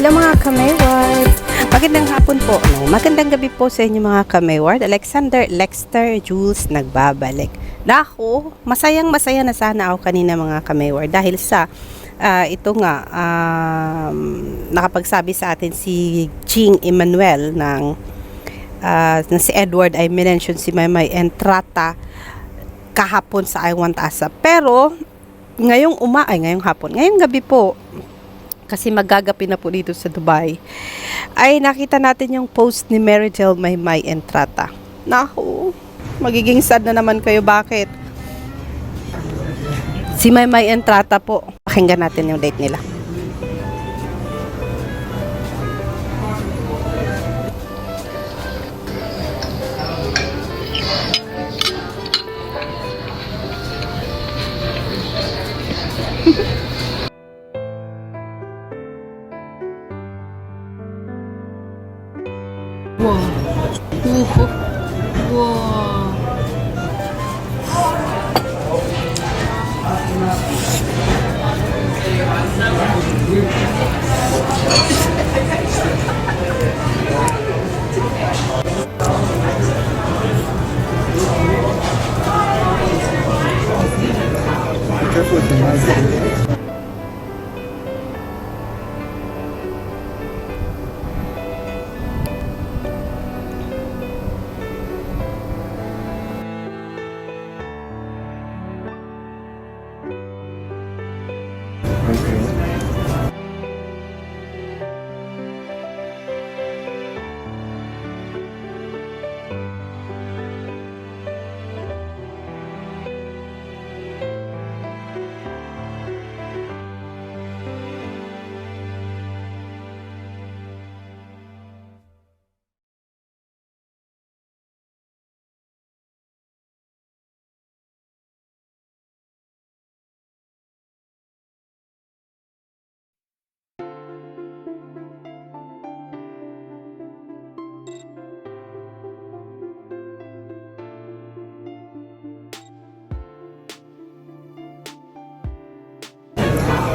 Hello mga ka-Mayward! Magandang hapon po. No? Magandang gabi po sa inyo mga ka-Mayward. Alexander, Lexter, Jules, nagbabalik. Nako, masayang-masaya na sana ako kanina mga ka-Mayward dahil sa ito nga, nakapagsabi sa atin si Ching Emmanuel ng na si Edward ay minention si Maymay Entrata kahapon sa I Want ASAP. Pero ngayong ngayong gabi po, kasi magagapi na po dito sa Dubai, ay nakita natin yung post ni Meridel Maymay Entrata. Naku, magiging sad na naman kayo. Bakit? Si Maymay Entrata po, pakinggan natin yung date nila. Wow. Wow. Be careful with the knife.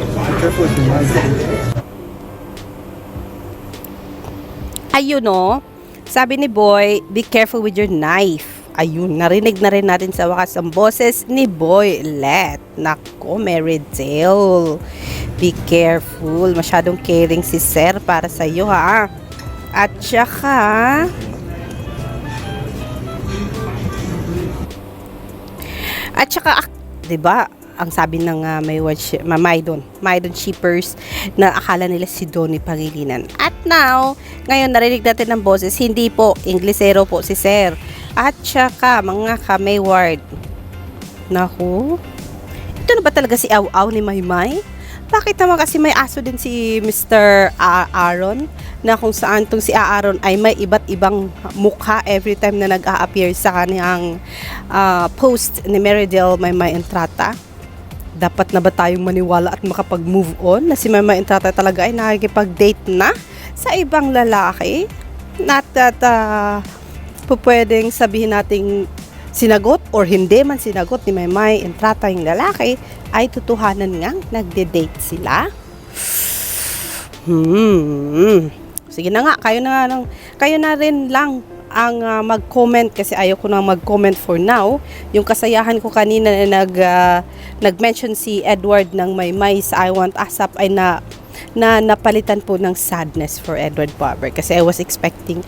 Be careful with the knife. Ayun no, sabi ni Boy, be careful with your knife. Ayun, narinig na rin natin sa wakas ang boses ni Boy Let. Nako, Meridel, be careful. Masyadong caring si Sir para sa iyo ha. At saka, diba, ang sabi ng Maydon Shippers na akala nila si Donnie Pangilinan. At now, ngayon narinig natin ng boses, hindi po, Inglesero po si Sir. At saka, mga ka-Mayward, naku, ito na ba talaga si Aw-Aw ni Maymay? Bakit naman kasi may aso din si Mr. Aaron, na kung saan tong si Aaron ay may iba't ibang mukha every time na nag-a-appear sa kanyang post ni Meridel Maymay Entrata. Dapat na ba tayong maniwala at makapag-move on na si Maymay Entrata talaga ay nakikipag-date na sa ibang lalaki? Not that pwedeng sabihin nating sinagot or hindi man sinagot ni Maymay Entrata yung lalaki, ay tutuhanan ngang nagde-date sila. Sige na nga, kayo na rin lang ang mag-comment kasi ayoko na mag-comment for now. Yung kasayahan ko kanina na nag-mention si Edward ng Maymay sa I Want ASAP ay na napalitan po ng sadness for Edward Barber kasi I was expecting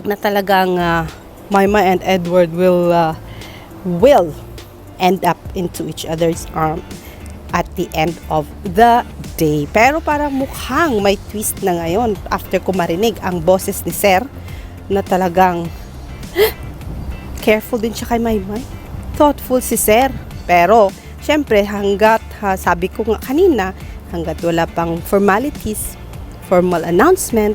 na talagang Maymay and Edward will end up into each other's arm at the end of the day. Pero parang mukhang may twist na ngayon after ko marinig ang boses ni Sir na talagang careful din siya kay Maymay. Thoughtful si Sir. Pero syempre hanggat sabi ko nga kanina, hanggat wala pang formal announcement,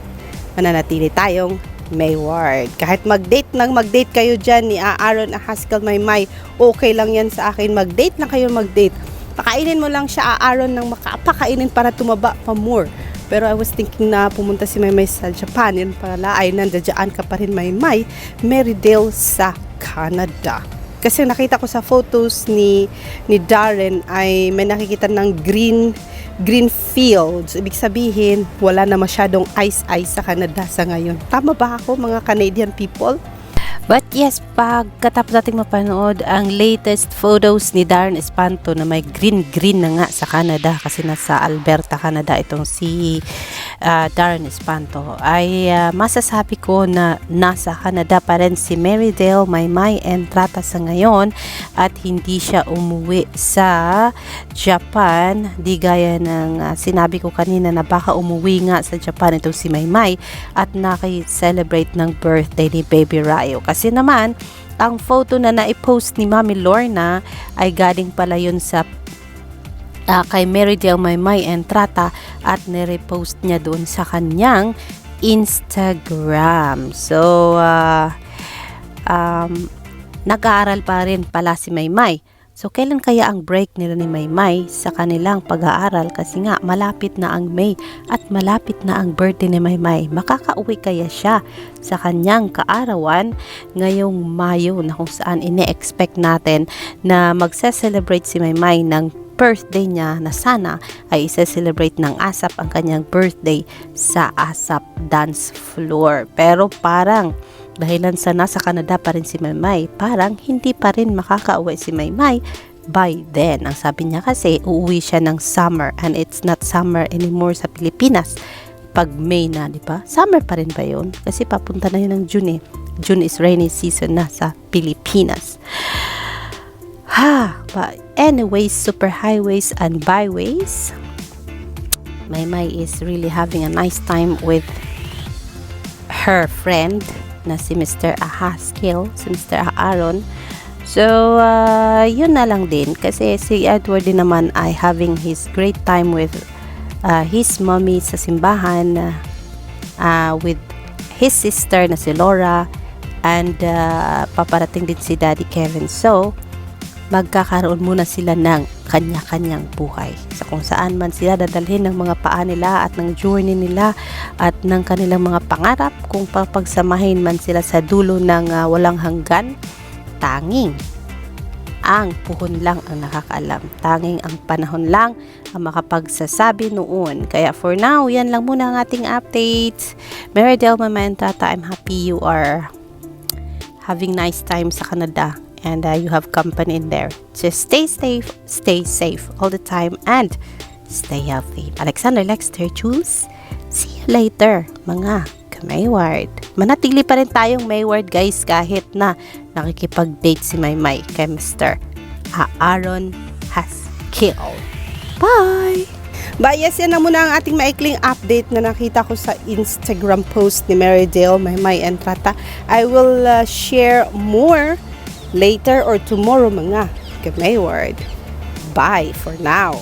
mananatili tayong Mayward. Kahit mag-date kayo dyan ni Aaron Haskell Maymay, okay lang yan sa akin. Mag-date lang kayo, mag-date. Pakainin mo lang siya, Aaron, ng makapakainin para tumaba pa more. Pero I was thinking na pumunta si Maymay sa Japan, yun pala ay nandiyan ka pa rin Maymay, Meridel sa Canada. Kasi nakita ko sa photos ni Darren ay may nakikita ng green green fields. Ibig sabihin, wala na masyadong ice sa Canada sa ngayon. Tama ba ako, mga Canadian people? But yes, pagkatapos nating mapanood ang latest photos ni Darren Espanto na may green na nga sa Canada kasi nasa Alberta, Canada itong si Darren Espanto, ay masasabi ko na nasa Canada pa rin si Marydale Maymay Entrata sa ngayon at hindi siya umuwi sa Japan, di gaya ng sinabi ko kanina na baka umuwi nga sa Japan itong si Maymay at naki-celebrate ng birthday ni Baby Rayo. Kasi naman, ang photo na naipost ni Mami Lorna ay galing pala yun sa kay Marydale Maymay Entrata at nirepost niya doon sa kanyang Instagram. So, nag-aaral pa rin pala si Maymay. So, kailan kaya ang break nila ni Maymay sa kanilang pag-aaral? Kasi nga, malapit na ang May at malapit na ang birthday ni Maymay. Makakauwi kaya siya sa kanyang kaarawan ngayong Mayo na kung saan ine-expect natin na magse-celebrate si Maymay ng birthday niya na sana ay isa-celebrate ng ASAP ang kanyang birthday sa ASAP dance floor. Pero parang dahilan sa nasa Canada pa rin si Maymay, parang hindi pa rin makakauwi si Maymay by then. Ang sabi niya kasi, uuwi siya ng summer and it's not summer anymore sa Pilipinas. Pag May na, di ba? Summer pa rin ba yun? Kasi papunta na yun ng June eh. June is rainy season na sa Pilipinas. But anyways, super highways and byways, Maymay is really having a nice time with her friend na si Mr. Haskell, si Mr. Aaron. So, yun na lang din. Kasi si Edward din naman ay having his great time with his mommy sa simbahan, with his sister na si Laura, and paparating din si Daddy Kevin. So, magkakaroon muna sila ng kanya-kanyang buhay. Sa kung saan man sila dadalhin ng mga paa nila at ng journey nila at ng kanilang mga pangarap, kung papagsamahin man sila sa dulo ng walang hanggan, tanging ang puhon lang ang nakakaalam. Tanging ang panahon lang ang makapagsasabi noon. Kaya for now, yan lang muna ang ating updates. Marydale Maymay Entrata, I'm happy you are having nice time sa Canada. And you have company in there. Just stay safe all the time, and stay healthy. Alexander Lexter, choose. See you later, mga ka-Mayward. Manatili pa rin tayong Mayward, guys, kahit na nakikipag-date si Maymay kay Mr. Aaron Haskell. Bye! Yes, yan na muna ang ating maikling update na nakita ko sa Instagram post ni Marydale Maymay Entrata. I will share more later or tomorrow, mga ka-Mayward. Bye for now.